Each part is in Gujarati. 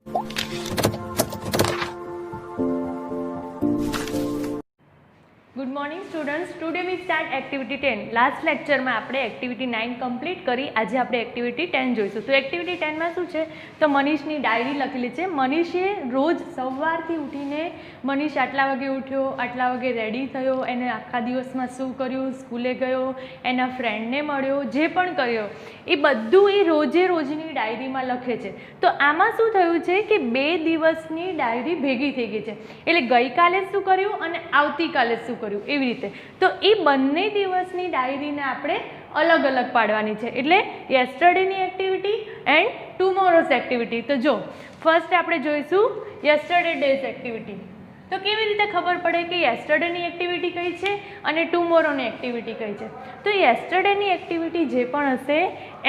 Good morning students. Today we start activity 10. Last લેક્ચરમાં આપણે એક્ટિવિટી 9 કમ્પ્લીટ કરી. આજે આપણે એક્ટિવિટી 10 જોઈશું. તો એક્ટિવિટી 10માં શું છે, તો મનીષની ડાયરી લખેલી છે. મનીષે રોજ સવારથી ઉઠીને મનીષ આટલા વાગે ઉઠ્યો, આટલા વાગે રેડી થયો, એને આખા દિવસમાં શું કર્યું, સ્કૂલે ગયો, એના ફ્રેન્ડને મળ્યો, જે પણ કર્યો એ બધું એ રોજે રોજની ડાયરીમાં લખે છે. તો આમાં શું થયું છે કે 2 દિવસની ડાયરી ભેગી થઈ ગઈ છે. એટલે ગઈકાલે શું કર્યું અને આવતીકાલે શું કર્યું એવી રીતે. તો એ બંને દિવસની ડાયરીને આપણે અલગ અલગ પાડવાની છે. એટલે યસ્ટરડેની એક્ટિવિટી એન્ડ ટુમોરોઝ એક્ટિવિટી. તો જો ફર્સ્ટ આપણે જોઈશું યસ્ટરડે ડેઝ એક્ટિવિટી. તો કેવી રીતે ખબર પડે કે યસ્ટરડેની એક્ટિવિટી કઈ છે અને ટુમોરોની એક્ટિવિટી કઈ છે? તો યસ્ટરડેની એક્ટિવિટી જે પણ હશે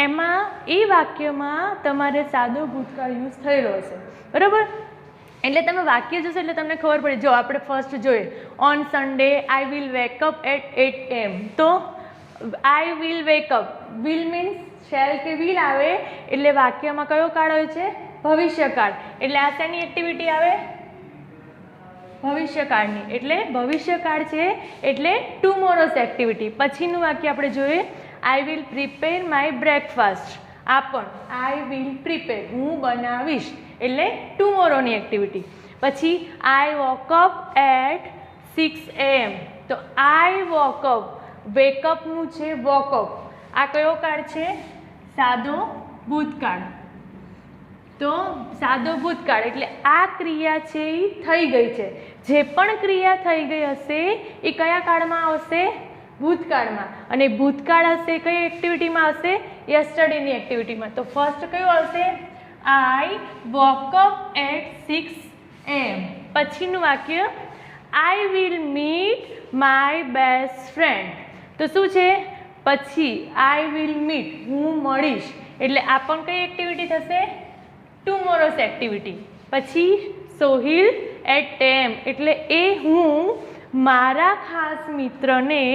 એમાં એ વાક્યમાં તમારે સાદો ભૂતકાળ યુઝ થયેલો હશે, બરાબર? એટલે તમે વાક્ય જોશો એટલે તમને ખબર પડે. જો આપણે ફર્સ્ટ જોઈએ, on Sunday I will wake up at 8 AM. તો I will wake up, will means shall કે વિલ આવે એટલે વાક્યમાં કયો કાળ હોય છે? ભવિષ્યકાળ. એટલે આ શેની એક્ટિવિટી આવે? ભવિષ્યકાળની. એટલે ભવિષ્યકાળ છે એટલે ટુમોરોઝ એક્ટિવિટી. પછીનું વાક્ય આપણે જોઈએ, આઈ વિલ પ્રિપેર માય બ્રેકફાસ્ટ. આ પણ આઈ વિલ પ્રિપેર, હું બનાવીશ, એટલે ટુમોરોની એક્ટિવિટી. પછી આઈ વોકઅપ એટ 6 AM. તો આઈ વોકઅપ, વેકઅપનું છે વોકઅપ. આ કયો કાળ છે? સાદો ભૂતકાળ. તો સાદો ભૂતકાળ એટલે આ ક્રિયા છે એ થઈ ગઈ છે. જે પણ ક્રિયા થઈ ગઈ હશે એ કયા કાળમાં આવશે? ભૂતકાળમાં. અને ભૂતકાળ હશે કઈ એક્ટિવિટીમાં આવશે? યસ્ટરડેની એક્ટિવિટીમાં. તો ફર્સ્ટ કયું આવશે? આઈ વોકઅપ એટ 6 AM. પછીનું વાક્ય, આઈ will meet my best friend. તો શું છે? પછી આઈ વિલ મીટ, હું મળીશ, એટલે આ પણ કઈ એક્ટિવિટી થશે? ટુમોરોઝ એક્ટિવિટી. પછી સોહિલ એટ 10 AM. એટલે એ હું મારા ખાસ મિત્રને,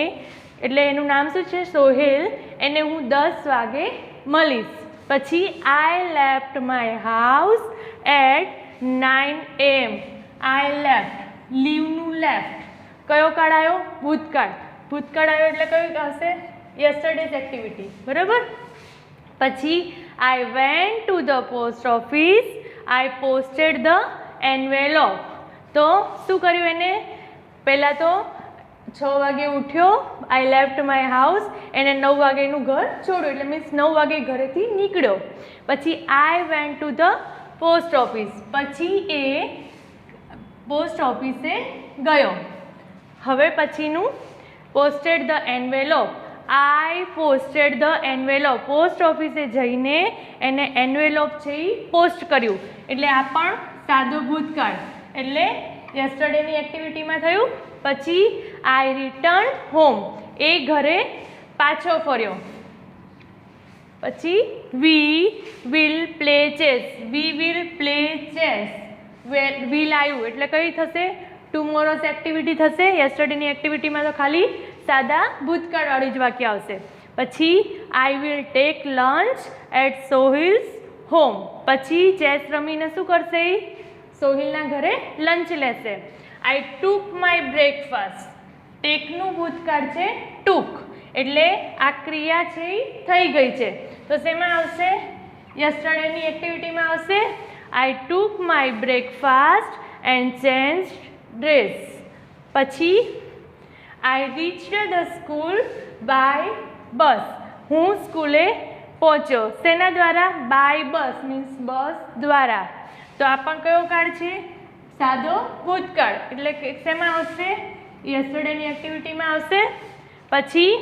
એટલે એનું નામ શું છે? સોહેલ, એને હું 10 વાગે મળીશ. પછી I left my house at 9 AM. I left, લીવનું લેફ્ટ, કયો કાળ આવ્યો? ભૂતકાળ. ભૂતકાળ આવ્યો એટલે કયું હશે? યસ્ટરડેઝ એક્ટિવિટી, બરાબર? પછી આઈ went to the post office, I posted the envelope. તો શું કર્યું એને? પહેલાં તો 6 વાગે ઉઠ્યો, આઈ લેફ્ટ માય હાઉસ, એને 9 વાગે એનું ઘર છોડ્યું, એટલે મીન્સ 9 વાગે ઘરેથી નીકળ્યો. પછી આઈ went to the post office, પછી એ પોસ્ટ ઓફિસે ગયો. હવે પછીનું posted the envelope, I posted the envelope, post ઓફિસે જઈને એને એન્વેલોપ છે એ પોસ્ટ કર્યું. એટલે આ પણ સાદો ભૂતકાળ, એટલે યસ્ટરડેની એક્ટિવિટીમાં થયું. પછી આઈ રિટર્ન હોમ, એ ઘરે પાછો ફર્યો. પછી we will play chess, we will play chess, will આવ્યું એટલે કઈ થશે? ટુમોરોઝ એક્ટિવિટી થશે. યસ્ટરડેની એક્ટિવિટીમાં તો ખાલી સાદા ભૂતકાળવાળી જ વાક્ય આવશે. પછી I will take lunch at Sohil's home. પછી ચેસ રમીને શું કરશે? સોહિલના ઘરે લંચ લેશે. આઈ ટૂક માય બ્રેકફાસ્ટ, ટેકનું ભૂતકાળ છે ટૂક, એટલે આ ક્રિયા છે એ થઈ ગઈ છે. તો શેમાં આવશે? યસ્ટરડેની એક્ટિવિટીમાં આવશે I took my breakfast and change dress. પછી I reached the school by bus, હું સ્કૂલે પહોંચ્યો. શેના દ્વારા? બાય બસ, મીન્સ બસ દ્વારા. તો આ પણ કયો કાળ છે? સાદો ભૂતકાળ, એટલે શેમાં આવશે? યસ્ટરડેની એક્ટિવિટીમાં આવશે. પછી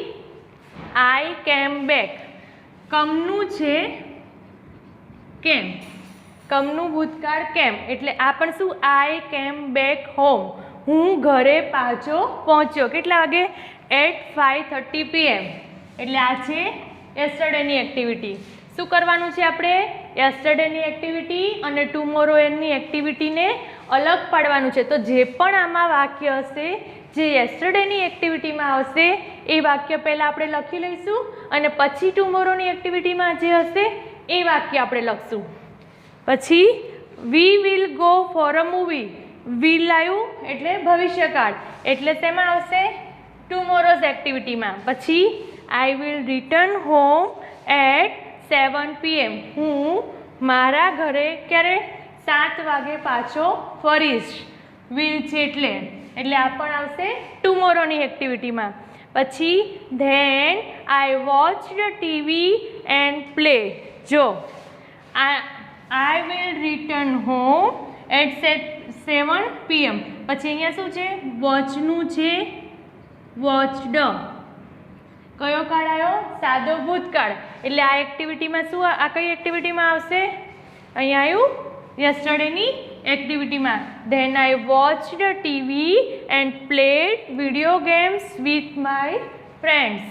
આઈ કેમ બેક, કમનું છે કેમ, કમનું ભૂતકાળ કેમ, એટલે આ પણ શું? આઈ કેમ બેક હોમ, હું ઘરે પાછો પહોંચ્યો. કેટલા વાગે? At 5:30 PM. એટલે આ છે યસ્ટરડેની એક્ટિવિટી. શું કરવાનું છે આપણે? યસ્ટરડેની એક્ટિવિટી અને ટુમોરોની એક્ટિવિટીને અલગ પાડવાનું છે. તો જે પણ આમાં વાક્ય હશે જે યસ્ટરડેની એક્ટિવિટીમાં આવશે એ વાક્ય પહેલાં આપણે લખી લઈશું અને પછી ટુમોરોની એક્ટિવિટીમાં જે હશે એ વાક્ય આપણે લખશું. પછી we will go for a movie. Will આવ્યું એટલે ભવિષ્યકાળ, એટલે શેમાં આવશે? ટુમોરોઝ એક્ટિવિટીમાં. પછી I will return home at 7 PM. હું મારા ઘરે ક્યારે? 7 વાગે પાછો ફરીશ. વિલ છે એટલે આ પણ આવશે ટુમોરોની એક્ટિવિટીમાં. પછી then I watched TV and play. જો I will return home at 7 PM. પછી અહીંયા શું છે? વોચનું છે, વોચડ. કયો કાળ આવ્યો? સાદો ભૂતકાળ. એટલે આ એક્ટિવિટીમાં શું, આ કઈ એક્ટિવિટીમાં આવશે? અહીંયા આવ્યું યસ્ટરડેની એક્ટિવિટીમાં. Then I watched TV and played video games with my friends.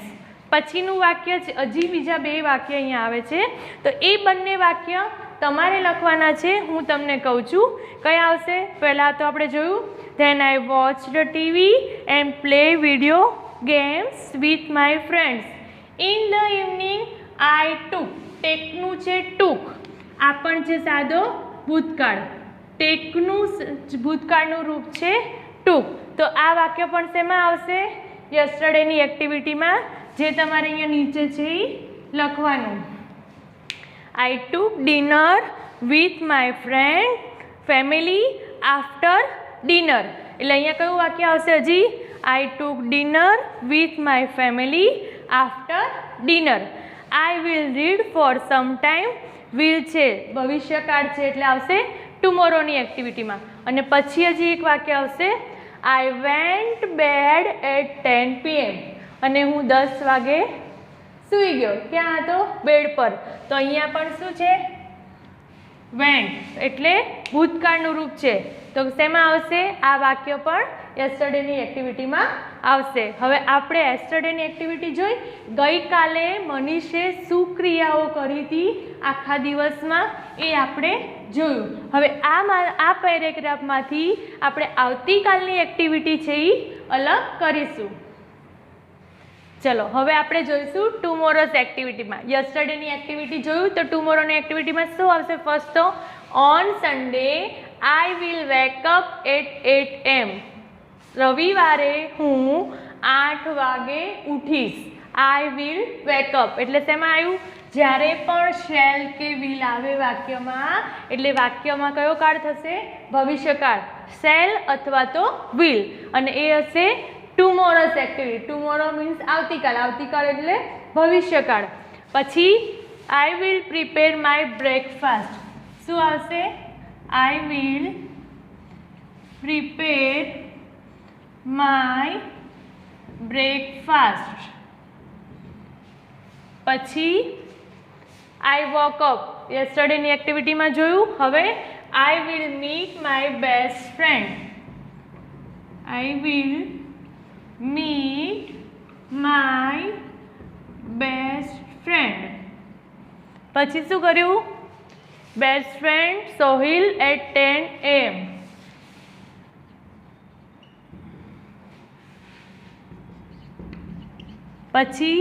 પછીનું વાક્ય છે, હજી બીજા 2 વાક્ય અહીંયા આવે છે, તો એ બંને વાક્ય તમારે લખવાના છે. હું તમને કહું છું કયા આવશે. પહેલાં તો આપણે જોયું then I watched TV and play video games with my friends. In the evening I took. ટેકનું છે ટુક, આ પણ છે સાદો ભૂતકાળ. ટેકનું ભૂતકાળનું રૂપ છે ટુક. તો આ વાક્ય પણ શેમાં આવશે? યસ્ટરડેની એક્ટિવિટીમાં, જે તમારે અહીંયા નીચે છે એ લખવાનું. I took dinner with my family after dinner. એટલે અહીંયા કયું વાક્ય આવશે? હજી I took dinner with my family after dinner. I will read for some time. Will છે ભવિષ્યકાળ છે એટલે આવશે ટુમોરોની એક્ટિવિટીમાં. અને પછી હજી એક વાક્ય આવશે I went bed at 10 PM. અને હું 10 વાગે સૂઈ ગયો. ક્યાં હતો? બેડ પર. તો અહીંયા પણ શું છે? વેન્ટ એટલે ભૂતકાળનું રૂપ છે. તો શેમાં આવશે? આ વાક્ય પણ યસ્ટરડેની એક્ટિવિટીમાં આવશે. હવે આપણે યસ્ટરડેની એક્ટિવિટી જોઈ. ગઈકાલે મનીષે શું ક્રિયાઓ કરી હતી આખા દિવસમાં એ આપણે જોયું. હવે આ પેરેગ્રાફમાંથી આપણે આવતીકાલની એક્ટિવિટી છે એ અલગ કરીશું. ચલો હવે આપણે જોઈશું ટુમોરોઝ એક્ટિવિટીમાં. યસ્ટરડેની એક્ટિવિટી જોયું, તો ટુમોરોની એક્ટિવિટીમાં શું આવશે? ફર્સ્ટ તો on Sunday I will wake up at 8 AM. રવિવારે હું 8 વાગે ઉઠીશ. આઈ વિલ વેક અપ એટલે શેમાં આવ્યું? જ્યારે પણ શેલ કે વિલ આવે વાક્યમાં, એટલે વાક્યમાં કયો કાળ થશે? ભવિષ્યકાળ. શેલ અથવા તો વિલ. અને એ હશે ટુમોરોઝ એક્ટિવિટી. ટુમોરો મીન્સ આવતીકાલ. આવતીકાલ એટલે ભવિષ્યકાળ. પછી I will prepare my breakfast. શું આવશે? I will prepare my breakfast. પછી આઈ વોક અપ. યસ્ટરડેની એક્ટિવિટીમાં જોયું. હવે I will meet my best friend. I will meet my best friend. પછી શું કર્યું? Best friend Sohil at 10 AM. પછી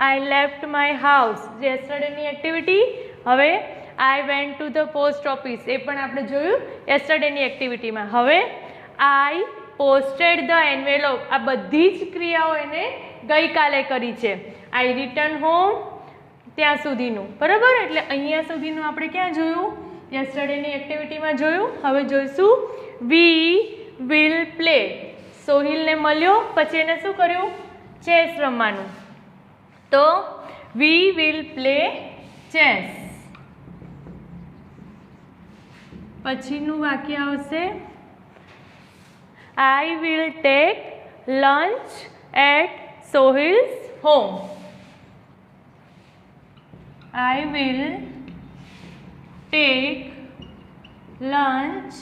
આઈ લેફ્ટ માય હાઉસ. યસ્ટરડેની એક્ટિવિટી. હવે I went to the post office. એ પણ આપણે જોયું યસ્ટરડેની એક્ટિવિટીમાં. હવે આઈ પોસ્ટેડ ધ એન્વેલોપ. આ બધી જ ક્રિયાઓ એને ગઈકાલે કરી છે. આઈ રિટર્ન હોમ ત્યાં સુધીનું, બરાબર. એટલે અહીંયા સુધીનું આપણે ક્યાં જોયું? યસ્ટરડેની એક્ટિવિટીમાં જોયું. હવે જોઈશું વી વિલ પ્લે. સોહિલને મળ્યો, પછી એને શું કર્યું? ચેસ રમવાનું. તો વી વિલ પ્લે ચેસ. પછીનું વાક્ય આવશે I will take lunch at Sohil's home. I will take lunch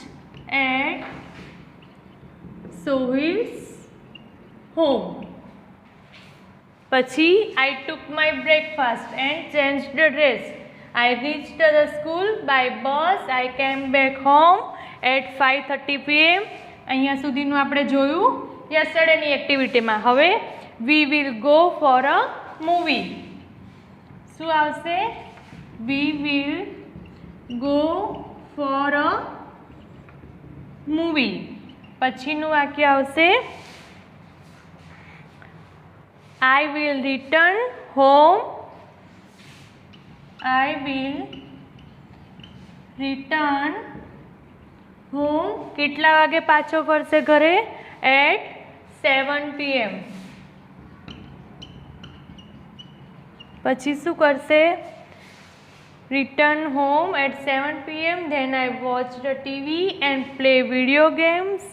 at Sohil's home. પછી I took my breakfast and changed the dress. I reached the school by bus. I came back home at 5:30 PM. અહીંયા સુધીનું આપણે જોયું યસ્ટરડેની એક્ટિવિટીમાં. હવે we will go for a movie. શું આવશે? We will go for a movie. પછીનું વાક્ય આવશે I will return home. I will return home કેટલા વાગે પાછો ફરશે ઘરે? At 7 PM. પછી શું કરશે? Return home at 7 PM. Then I watch the TV and play video games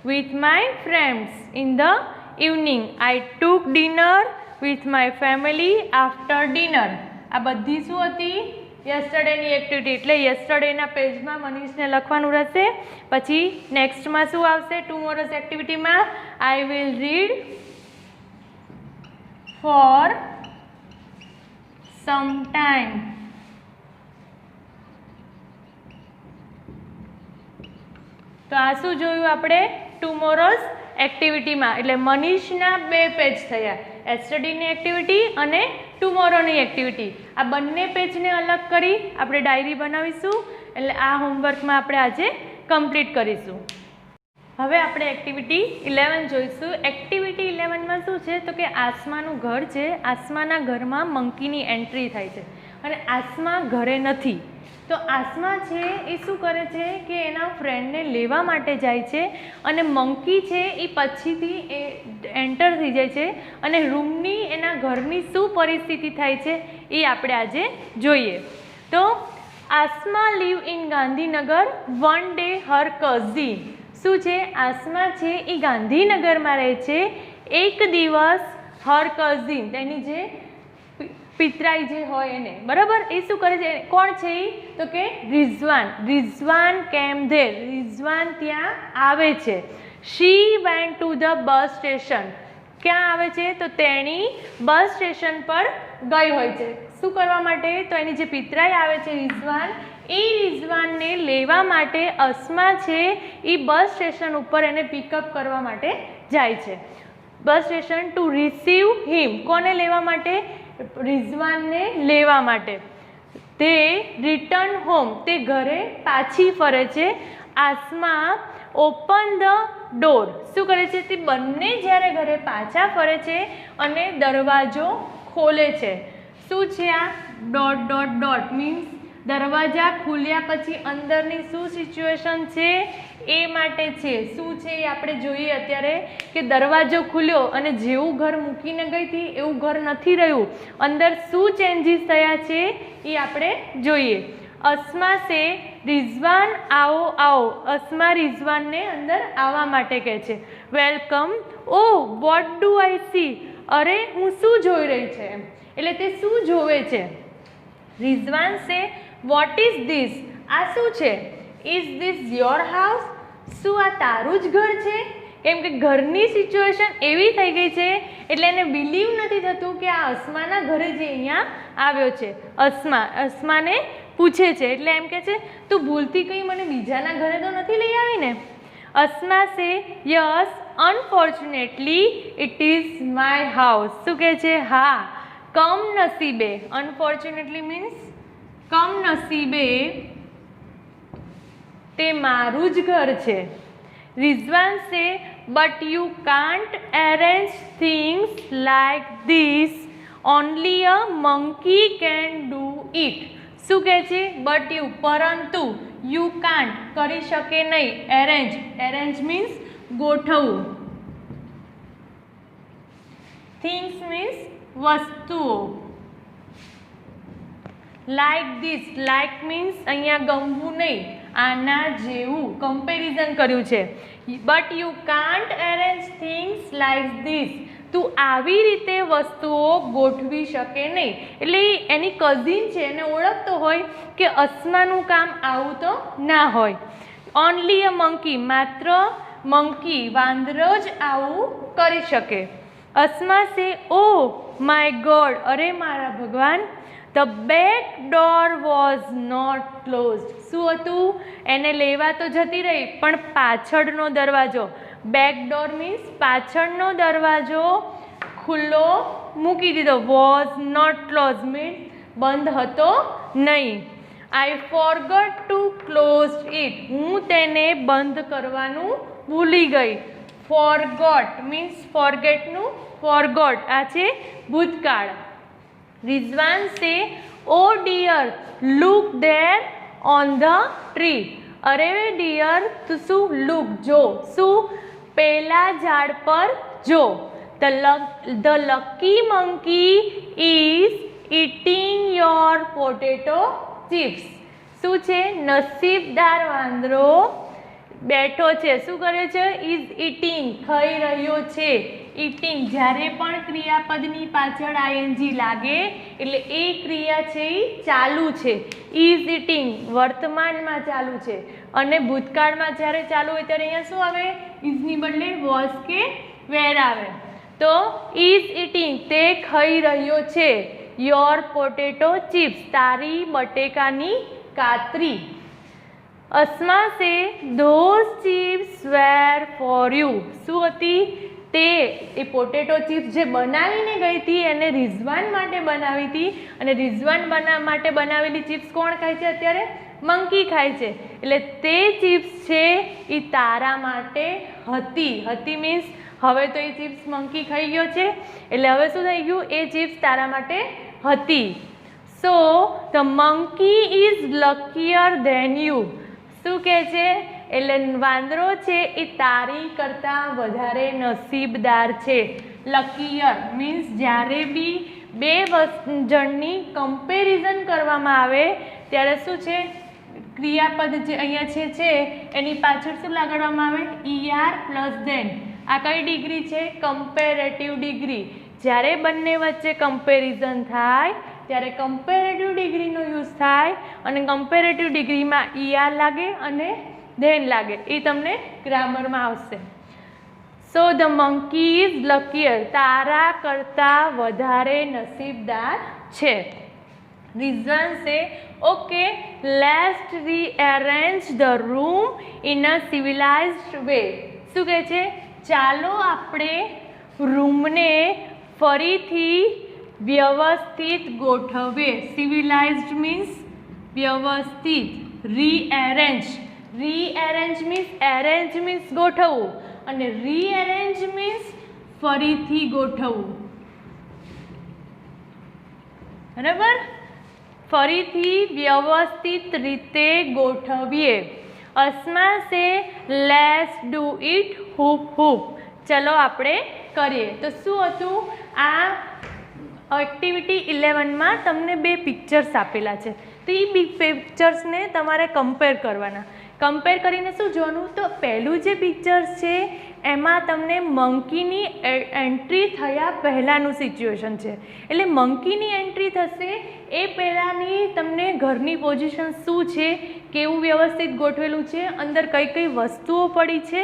with my friends in the evening. I took dinner with my family after dinner. આ બધી શું હતી? યસ્ટરડેની એક્ટિવિટી. એટલે યસ્ટરડેના પેજમાં મનીષને લખવાનું રહેશે. પછી નેક્સ્ટમાં શું આવશે? ટુમોરોઝ એક્ટિવિટીમાં I will read for some time. તો આ શું જોયું આપણે ટુમોરોઝ એક્ટિવિટીમાં? એટલે મનીષના 2 પેજ થયા, યસ્ટરડેની એક્ટિવિટી અને ટુમોરોની એક્ટિવિટી. આ બંને પેજને અલગ કરી આપણે ડાયરી બનાવીશું. એટલે આ હોમવર્કમાં આપણે આજે કમ્પ્લીટ કરીશું. હવે આપણે એક્ટિવિટી 11 જોઈશું. એક્ટિવિટી 11માં શું છે? તો કે આસમાનું ઘર છે. આસમાના ઘરમાં મંકીની એન્ટ્રી થાય છે અને આસમા ઘરે નથી. તો આસમા છે એ શું કરે છે કે એના ફ્રેન્ડને લેવા માટે જાય છે અને મંકી છે એ પછીથી એન્ટર થઈ જાય છે અને રૂમની એના ઘરની શું પરિસ્થિતિ થાય છે એ આપણે આજે જોઈએ. તો Asma live in Gandhinagar. One day her cousin. શું છે? આસમા છે એ ગાંધીનગરમાં રહે છે. એક દિવસ હર કઝિન તેની જે પિતરાઈ જે હોય એને, બરાબર, એ શું કરે છે? કોણ છે એ? તો કે રિઝવાન. રિઝવાન કેમ ધેર. રિઝવાન ત્યાં આવે છે. She went to the bus station. ક્યાં આવે છે? તો તેણી બસ સ્ટેશન પર ગઈ હોય છે. શું કરવા માટે? તો એની જે પિતરાઈ આવે છે રિઝવાન, એ રિઝવાનને લેવા માટે અસ્મા છે એ બસ સ્ટેશન ઉપર એને પિકઅપ કરવા માટે જાય છે. બસ સ્ટેશન ટુ રિસીવ હિમ. કોને લેવા માટે? રિઝવાનને લેવા માટે. તે રિટર્ન હોમ. તે ઘરે પાછી ફરે છે. Asma open the door. શું કરે છે? તે બંને જ્યારે ઘરે પાછા ફરે છે અને દરવાજો ખોલે છે. શું છે આ? ડોટ ડોટ ડોટ મીન્સ દરવાજા ખુલ્યા પછી અંદરની શું સિચ્યુએશન છે એ માટે છે. શું છે એ આપણે જોઈએ અત્યારે કે દરવાજો ખુલ્યો અને જેવું ઘર મૂકીને ગઈ હતી એવું ઘર નથી રહ્યું. અંદર શું ચેન્જીસ થયા છે એ આપણે જોઈએ. અસ્મા સે રિઝવાન આવો આવો. અસ્મા રિઝવાનને અંદર આવવા માટે કહે છે. Welcome. Oh what do I see. અરે હું શું જોઈ રહી છે એમ. એટલે તે શું જોવે છે? રિઝવાન સે વોટ ઇઝ ધીસ. આ શું છે? Is this your house. શું આ તારું જ ઘર છે? કેમ કે ઘરની સિચ્યુએશન એવી થઈ ગઈ છે એટલે એને બિલીવ નથી થતું કે આ અસ્માના ઘરે જે અહીંયા આવ્યો છે. અસ્માને પૂછે છે એટલે એમ કહે છે તું ભૂલથી કંઈ મને બીજાના ઘરે તો નથી લઈ આવી ને? Asma say yes unfortunately it is my house. શું કહે છે? હા, કમનસીબે. અનફોર્ચ્યુનેટલી મીન્સ કમનસીબે તે મારું જ ઘર છે. રિઝવાન સે but you can't arrange things like this. Only a monkey can do it. શું કહે છે? બટ યુ, પરંતુ, યુ કાન્ટ કરી શકે નહીં. એરેન્જ. એરેન્જ મીન્સ ગોઠવવું. થિંગ્સ મીન્સ વસ્તુઓ. Like this. લાઈક મીન્સ અહીંયા ગમવું નહીં, આના જેવું કમ્પેરિઝન કર્યું છે. But you can't arrange things like this. તું આવી રીતે વસ્તુઓ ગોઠવી શકે નહીં. એટલે એની કઝિન છે એને ઓળખતો હોય કે અસ્માનું કામ આવું તો ના હોય. Only a monkey. માત્ર મંકી, વાંદરો જ આવું કરી શકે. અસ્મા સે ઓ માય ગોડ. અરે મારા ભગવાન. The back door was not closed. શું હતું? એને લેવા તો જતી રહી પણ પાછળનો દરવાજો, બેક ડોર મીન્સ પાછળનો દરવાજો ખુલ્લો મૂકી દીધો. વોઝ નોટ ક્લોઝ મીન્સ બંધ હતો નહીં. I forgot two close it. હું તેને બંધ કરવાનું ભૂલી ગઈ. ફોરગોટ મીન્સ ફોરગેટનું ફોરગોટ, આ છે ભૂતકાળ. Rizwan says oh dear look there on the tree. અરે ડિયર તું શું લુક જો, શું પેલા ઝાડ પર જો. The lucky monkey is eating your potato chips. શું છે? નસીબદાર વાંદરો બેઠો છે. શું કરે છે? ઇઝ ઇટિંગ, ખાઈ રહ્યો છે. ઇટિંગ જ્યારે પણ ક્રિયાપદની પાછળ આઈએનજી લાગે એટલે એ ક્રિયા છે એ ચાલુ છે. ઇઝ ઇટિંગ વર્તમાનમાં ચાલુ છે અને ભૂતકાળમાં જ્યારે ચાલુ હોય ત્યારે અહીંયા શું આવે? ઇઝની બદલે વોઝ કે વેર આવે. તો ઇઝ ઇટિંગ તે ખાઈ રહ્યો છે. યોર પોટેટો ચિપ્સ તારી બટેકાની કાતરી. Asma says those chips were for you. શું હતી? તે એ પોટેટો ચિપ્સ જે બનાવીને ગઈ હતી એને રિઝવાન માટે બનાવી હતી અને રિઝવાન માટે બનાવેલી ચિપ્સ કોણ ખાય છે અત્યારે? મંકી ખાય છે. એટલે તે ચિપ્સ છે એ તારા માટે હતી. હતી મીન્સ હવે તો એ ચિપ્સ મંકી ખાઈ ગયો છે એટલે હવે શું થઈ ગયું? એ ચિપ્સ તારા માટે હતી. So the monkey is luckier than you. શું કહે છે? એટલે વાંદરો છે એ તારી કરતાં વધારે નસીબદાર છે. લકીયર મીન્સ જ્યારે બી બે જણની કમ્પેરિઝન કરવામાં આવે ત્યારે શું છે? ક્રિયાપદ જે અહીંયા છે એની પાછળ શું લગાડવામાં આવે? ER plus then. આ કઈ ડિગ્રી છે? Comparative degree. જ્યારે બંને વચ્ચે કમ્પેરિઝન થાય ત્યારે કમ્પેરેટિવ ડિગ્રીનો યુઝ થાય અને કમ્પેરેટિવ ડિગ્રીમાં ER લાગે અને ધેન લાગે. એ તમને ગ્રામરમાં આવશે. So the monkey is luckier તારા કરતાં વધારે નસીબદાર છે. Rizwan says okay let's rearrange the room in a civilised way. શું કહે છે? ચાલો આપણે રૂમને ફરીથી વ્યવસ્થિત ગોઠવીએ. સિવિલાઇઝ્ડ મીન્સ વ્યવસ્થિત. રીએરેન્જ. રીએરેન્જ મીન્સ એરેન્જ મીન્સ ગોઠવવું અને રીએરેન્જ મીન્સ ફરીથી ગોઠવવું. બરાબર? ફરીથી વ્યવસ્થિત રીતે ગોઠવીએ. અસ્મા સે let's do it hoop hoop. ચલો આપણે કરીએ. તો શું હતું? આ એક્ટિવિટી 11માં તમને બે પિક્ચર્સ આપેલા છે. તો એ પિક્ચર્સને તમારે કમ્પેર કરવાના. કમ્પેર કરીને શું જોવાનું? તો પહેલું જે પિક્ચર્સ છે એમાં તમને મંકીની એન્ટ્રી થયા પહેલાંનું સિચ્યુએશન છે. એટલે મંકીની એન્ટ્રી થશે એ પહેલાંની તમને ઘરની પોઝિશન શું છે, કેવું વ્યવસ્થિત ગોઠવેલું છે, અંદર કઈ કઈ વસ્તુઓ પડી છે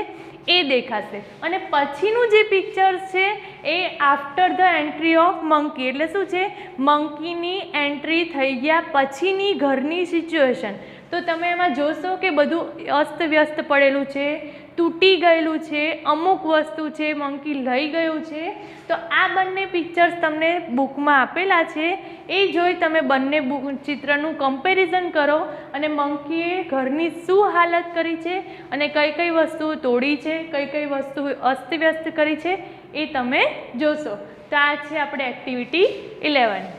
એ દેખાશે. અને પછીનું જે પિક્ચર્સ છે એ after the entry of monkey. એટલે શું છે? મંકીની એન્ટ્રી થઈ ગયા પછીની ઘરની સિચ્યુએશન. તો તમે એમાં જોશો કે બધું અસ્તવ્યસ્ત પડેલું છે, તૂટી ગયેલું છે, અમુક વસ્તુ છે મંકી લઈ ગયું છે. તો આ બંને પિક્ચર્સ તમને બુકમાં આપેલા છે. એ જોઈ તમે બંને ચિત્રનું કમ્પેરિઝન કરો અને મંકીએ ઘરની શું હાલત કરી છે અને કઈ કઈ વસ્તુઓ તોડી છે, કઈ કઈ વસ્તુ અસ્તવ્યસ્ત કરી છે એ તમે જોશો. તો આ છે આપણે એક્ટિવિટી 11.